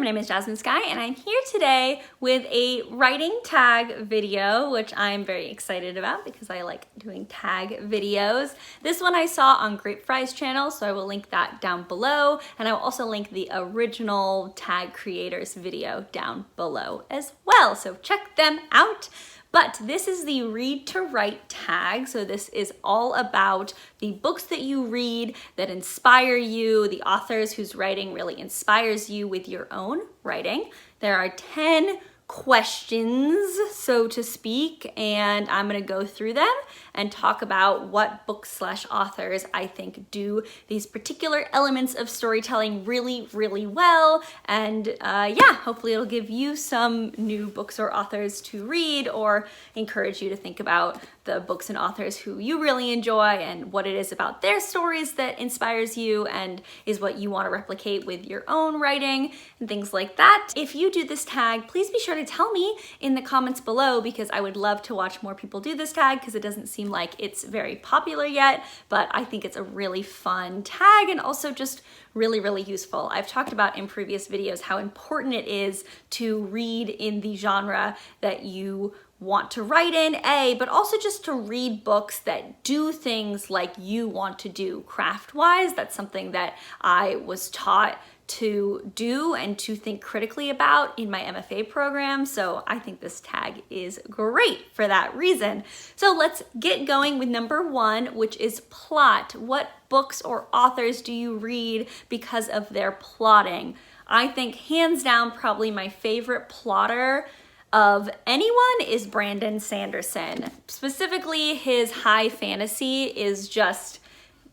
my name is Jasmine Skye, and I'm here today with a writing tag video, which I'm very excited about because I like doing tag videos. This one I saw on Grapefry's channel, so I will link that down below, and I will also link the original tag creators video down below as well, so check them out. But this is the Read to Write tag. So this is all about the books that you read that inspire you, the authors whose writing really inspires you with your own writing. There are 10 questions, so to speak, and I'm gonna go through them and talk about what books/authors I think do these particular elements of storytelling really, really well. And yeah, hopefully it'll give you some new books or authors to read or encourage you to think about the books and authors who you really enjoy and what it is about their stories that inspires you and is what you want to replicate with your own writing and things like that. If you do this tag, please be sure to tell me in the comments below because I would love to watch more people do this tag because it doesn't seem like it's very popular yet, but I think it's a really fun tag and also just really, really useful. I've talked about in previous videos how important it is to read in the genre that you want to write in, but also just to read books that do things like you want to do craft-wise. That's something that I was taught to do and to think critically about in my MFA program. So I think this tag is great for that reason. So let's get going with number 1, which is plot. What books or authors do you read because of their plotting? I think hands down, probably my favorite plotter of anyone is Brandon Sanderson. Specifically, his high fantasy is just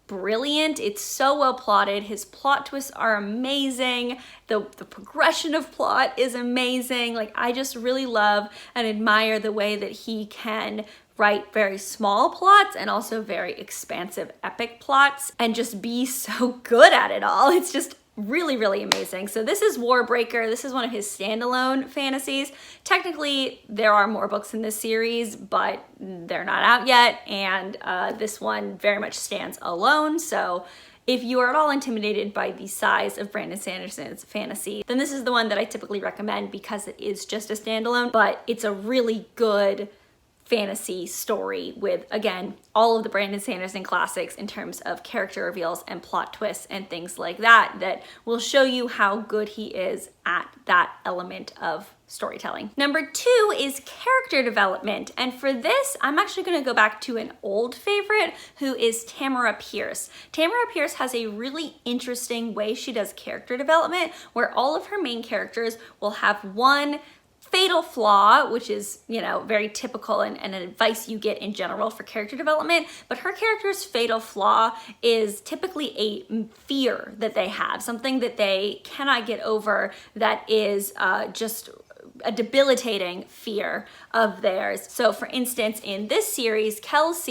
brilliant. It's so well plotted. His plot twists are amazing. The progression of plot is amazing. Like, I just really love and admire the way that he can write very small plots and also very expansive epic plots and just be so good at it all. It's just really, really amazing. So this is Warbreaker. This is one of his standalone fantasies. Technically, there are more books in this series, but they're not out yet. And this one very much stands alone. So if you are at all intimidated by the size of Brandon Sanderson's fantasy, then this is the one that I typically recommend because it is just a standalone, but it's a really good fantasy story with, again, all of the Brandon Sanderson classics in terms of character reveals and plot twists and things like that, that will show you how good he is at that element of storytelling. Number 2 is character development. And for this, I'm actually gonna go back to an old favorite who is Tamora Pierce. Tamora Pierce has a really interesting way she does character development where all of her main characters will have one fatal flaw, which is, you know, very typical and an advice you get in general for character development, but her character's fatal flaw is typically a fear that they have, something that they cannot get over that is just a debilitating fear of theirs. So for instance, in this series, Kel's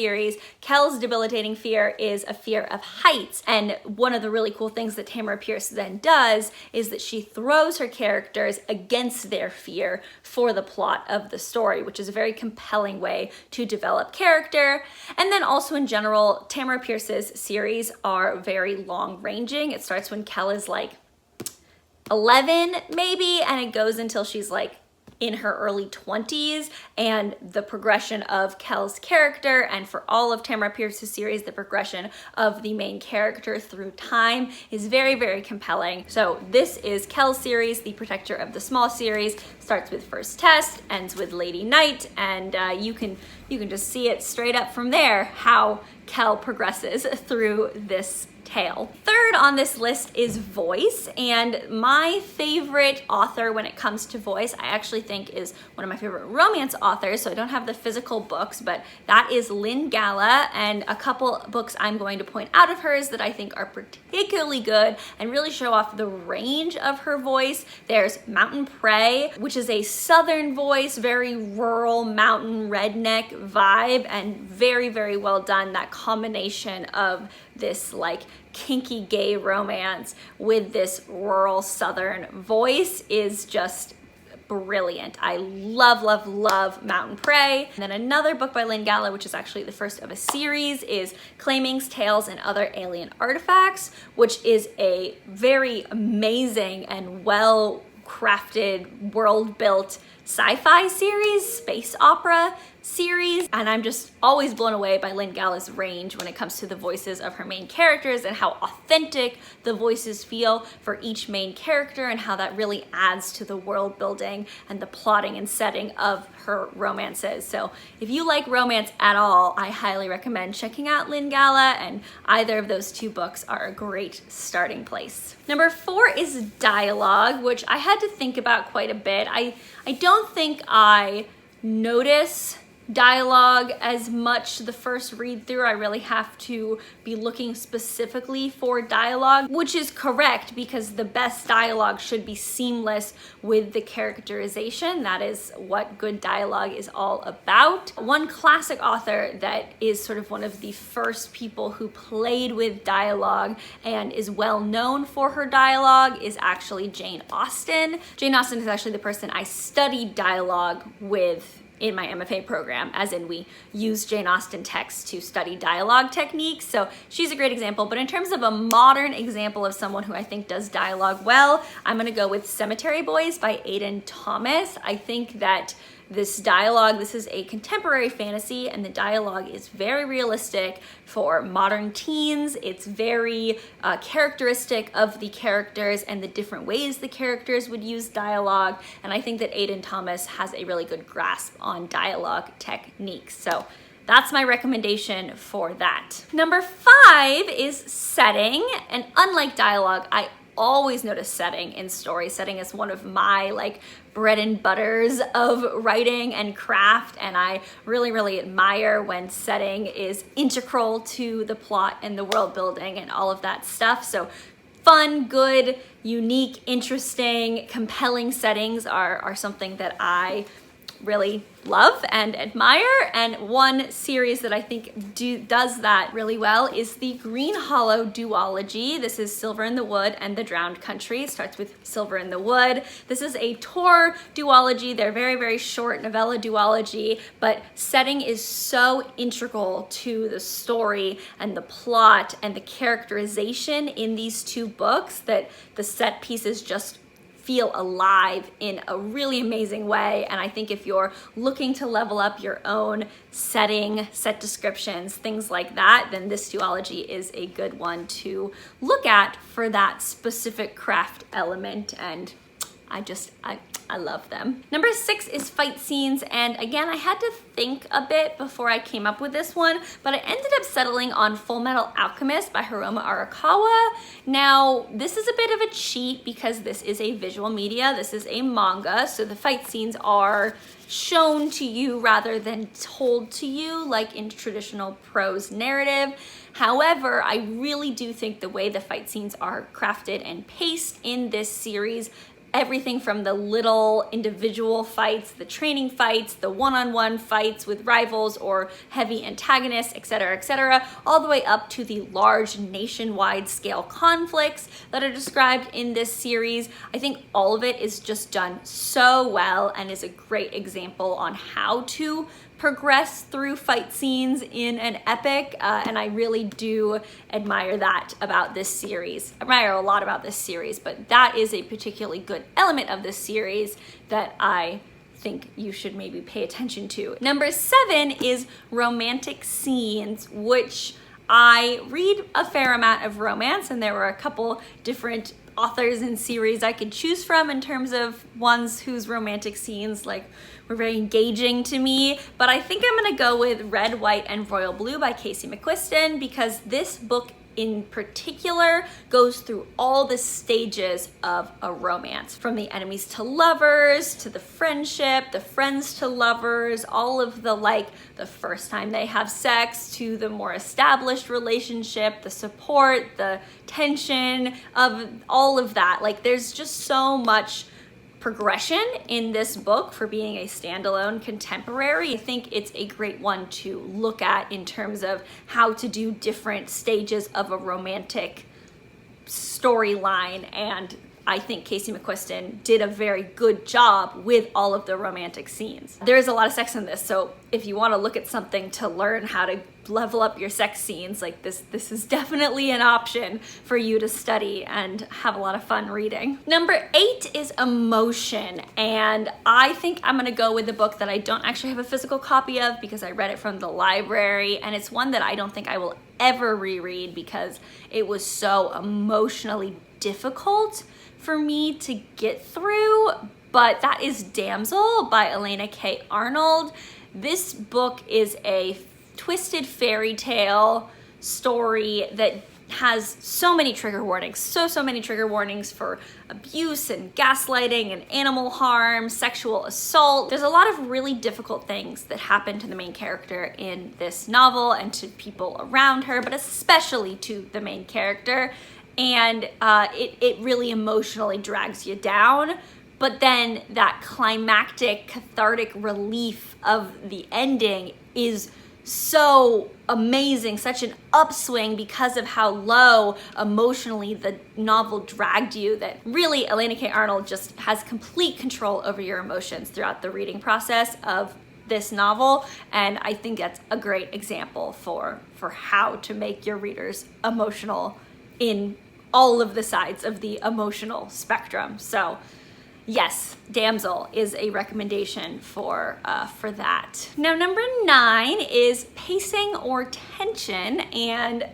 debilitating fear is a fear of heights. And one of the really cool things that Tamora Pierce then does is that she throws her characters against their fear for the plot of the story, which is a very compelling way to develop character. And then also in general, Tamora Pierce's series are very long ranging. It starts when Kel is like 11 maybe, and it goes until she's like in her early 20s, and the progression of Kel's character, and for all of Tamora Pierce's series, the progression of the main character through time is very, very compelling. So this is Kel's series, The Protector of the Small series, starts with First Test, ends with Lady Night, and you can just see it straight up from there how Kel progresses through this tale. Third on this list is voice, and my favorite author when it comes to voice, I actually think is one of my favorite romance authors, so I don't have the physical books, but that is Lynn Gala, and a couple books I'm going to point out of hers that I think are particularly good and really show off the range of her voice. There's Mountain Prey, which is a southern voice, very rural mountain redneck vibe, and very, very well done. That combination of this like kinky gay romance with this rural southern voice is just brilliant. I love, love, love Mountain Prey. And then another book by Lynn Gala, which is actually the first of a series, is Claimings, Tales, and Other Alien Artifacts, which is a very amazing and well crafted, world-built sci-fi series, space opera series, and I'm just always blown away by Lynn Galla's range when it comes to the voices of her main characters and how authentic the voices feel for each main character and how that really adds to the world building and the plotting and setting of her romances. So if you like romance at all, I highly recommend checking out Lynn Galla, and either of those two books are a great starting place. Number 4 is dialogue, which I had to think about quite a bit. I don't think I notice dialogue as much the first read through. I really have to be looking specifically for dialogue, which is correct because the best dialogue should be seamless with the characterization. That is what good dialogue is all about. One classic author that is sort of one of the first people who played with dialogue and is well known for her dialogue is actually Jane Austen. Jane Austen is actually the person I studied dialogue with in my MFA program, as in we use Jane Austen texts to study dialogue techniques. So she's a great example. But in terms of a modern example of someone who I think does dialogue well, I'm gonna go with Cemetery Boys by Aiden Thomas. I think that this dialogue, this is a contemporary fantasy, and the dialogue is very realistic for modern teens. It's very characteristic of the characters and the different ways the characters would use dialogue. And I think that Aiden Thomas has a really good grasp on dialogue techniques. So that's my recommendation for that. Number 5 is setting, and unlike dialogue, I always notice setting in story. Setting is one of my bread and butters of writing and craft, and I really admire when setting is integral to the plot and the world building and all of that stuff. So fun, good, unique, interesting, compelling settings are something that I really love and admire, and one series that I think does that really well is the Green Hollow duology. This is Silver in the Wood and The Drowned Country. It starts with Silver in the Wood. This is a Tor duology. They're very short novella duology, but setting is so integral to the story and the plot and the characterization in these two books that the set pieces just feel alive in a really amazing way. And I think if you're looking to level up your own setting, set descriptions, things like that, then this duology is a good one to look at for that specific craft element. And I love them. Number 6 is fight scenes, and again, I had to think a bit before I came up with this one, but I ended up settling on Full Metal Alchemist by Hiroma Arakawa. Now, this is a bit of a cheat because this is a visual media, this is a manga, so the fight scenes are shown to you rather than told to you like in traditional prose narrative. However, I really do think the way the fight scenes are crafted and paced in this series, everything from the little individual fights, the training fights, the one-on-one fights with rivals or heavy antagonists, etc., all the way up to the large nationwide scale conflicts that are described in this series. I think all of it is just done so well and is a great example on how to progress through fight scenes in an epic, and I really do admire that about this series. I admire a lot about this series, but that is a particularly good element of this series that I think you should maybe pay attention to. Number 7 is romantic scenes, which I read a fair amount of romance, and there were a couple different authors and series I could choose from in terms of ones whose romantic scenes were very engaging to me, but I think I'm gonna go with Red, White, and Royal Blue by Casey McQuiston because this book in particular goes through all the stages of a romance, from the enemies to lovers, to the friendship, the friends to lovers, all of the first time they have sex, to the more established relationship, the support, the tension of all of that. There's just so much progression in this book for being a standalone contemporary. I think it's a great one to look at in terms of how to do different stages of a romantic storyline and I think Casey McQuiston did a very good job with all of the romantic scenes. There is a lot of sex in this, so if you want to look at something to learn how to level up your sex scenes, like this is definitely an option for you to study and have a lot of fun reading. Number 8 is Emotion, and I think I'm gonna go with the book that I don't actually have a physical copy of because I read it from the library, and it's one that I don't think I will ever reread because it was so emotionally difficult for me to get through, but that is Damsel by Elena K. Arnold. This book is a twisted fairy tale story that has so many trigger warnings, so many trigger warnings for abuse and gaslighting and animal harm, sexual assault. There's a lot of really difficult things that happen to the main character in this novel and to people around her, but especially to the main character. And it really emotionally drags you down. But then that climactic, cathartic relief of the ending is so amazing, such an upswing because of how low emotionally the novel dragged you, that really Elena K. Arnold just has complete control over your emotions throughout the reading process of this novel. And I think that's a great example for how to make your readers emotional in all of the sides of the emotional spectrum. So yes, Damsel is a recommendation for that. Now, number 9 is Pacing or Tension, and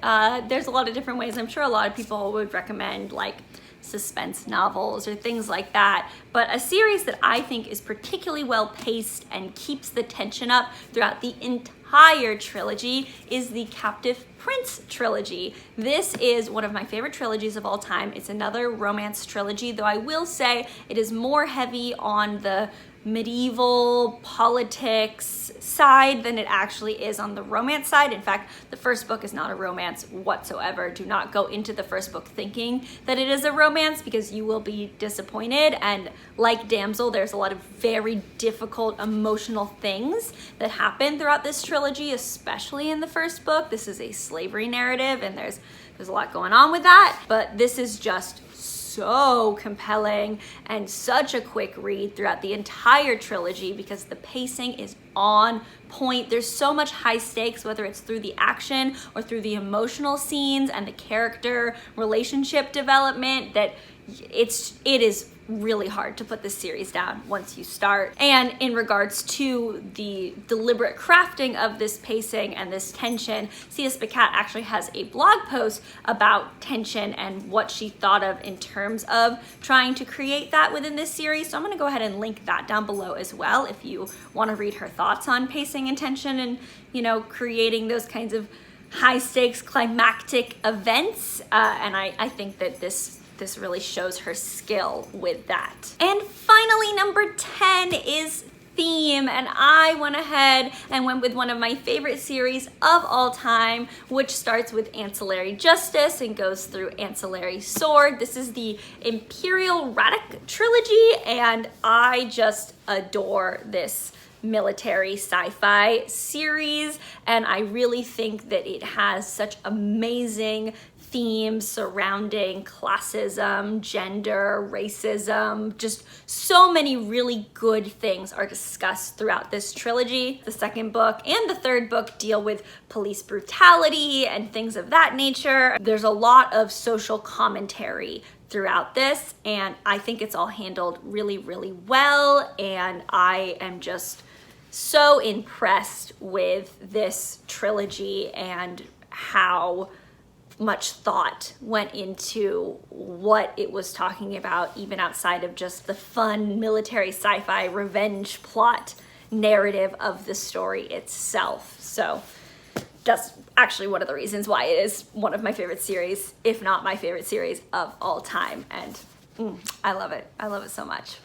there's a lot of different ways. I'm sure a lot of people would recommend like suspense novels or things like that, but a series that I think is particularly well paced and keeps the tension up throughout the entire trilogy is the Captive Prince trilogy. This is one of my favorite trilogies of all time. It's another romance trilogy, though I will say it is more heavy on the medieval politics side than it actually is on the romance side. In fact, the first book is not a romance whatsoever. Do not go into the first book thinking that it is a romance because you will be disappointed. And like Damsel, there's a lot of very difficult emotional things that happen throughout this trilogy, especially in the first book. This is a slavery narrative and there's a lot going on with that, but this is just so compelling and such a quick read throughout the entire trilogy because the pacing is on point. There's so much high stakes, whether it's through the action or through the emotional scenes and the character relationship development, that it is really hard to put this series down once you start. And in regards to the deliberate crafting of this pacing and this tension, C.S. Pacat actually has a blog post about tension and what she thought of in terms of trying to create that within this series. So I'm going to go ahead and link that down below as well if you want to read her thoughts on pacing and tension and, you know, creating those kinds of high stakes climactic events. And I think that this really shows her skill with that. And finally, number 10 is Theme, and I went ahead and went with one of my favorite series of all time, which starts with Ancillary Justice and goes through Ancillary Sword. This is the Imperial Radek trilogy, and I just adore this military sci-fi series, and I really think that it has such amazing themes surrounding classism, gender, racism, just so many really good things are discussed throughout this trilogy. The second book and the third book deal with police brutality and things of that nature. There's a lot of social commentary throughout this, and I think it's all handled really, really well, and I am just so impressed with this trilogy and how much thought went into what it was talking about, even outside of just the fun military sci-fi revenge plot narrative of the story itself. So that's actually one of the reasons why it is one of my favorite series, if not my favorite series of all time. And I love it. I love it so much.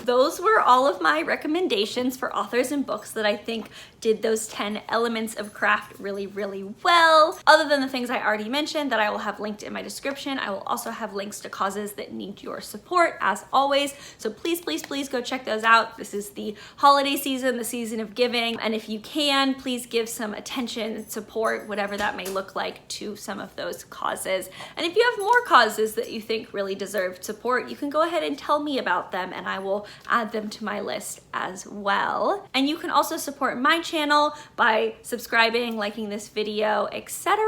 those were all of my recommendations for authors and books that I think did those 10 elements of craft really, really well. Other than the things I already mentioned that I will have linked in my description, I will also have links to causes that need your support as always. So please, please, please go check those out. This is the holiday season, the season of giving. And if you can, please give some attention, support, whatever that may look like, to some of those causes. And if you have more causes that you think really deserve support, you can go ahead and tell me about them and I will add them to my list as well. And you can also support my channel by subscribing, liking this video, etc.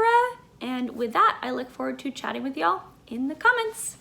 And with that, I look forward to chatting with y'all in the comments.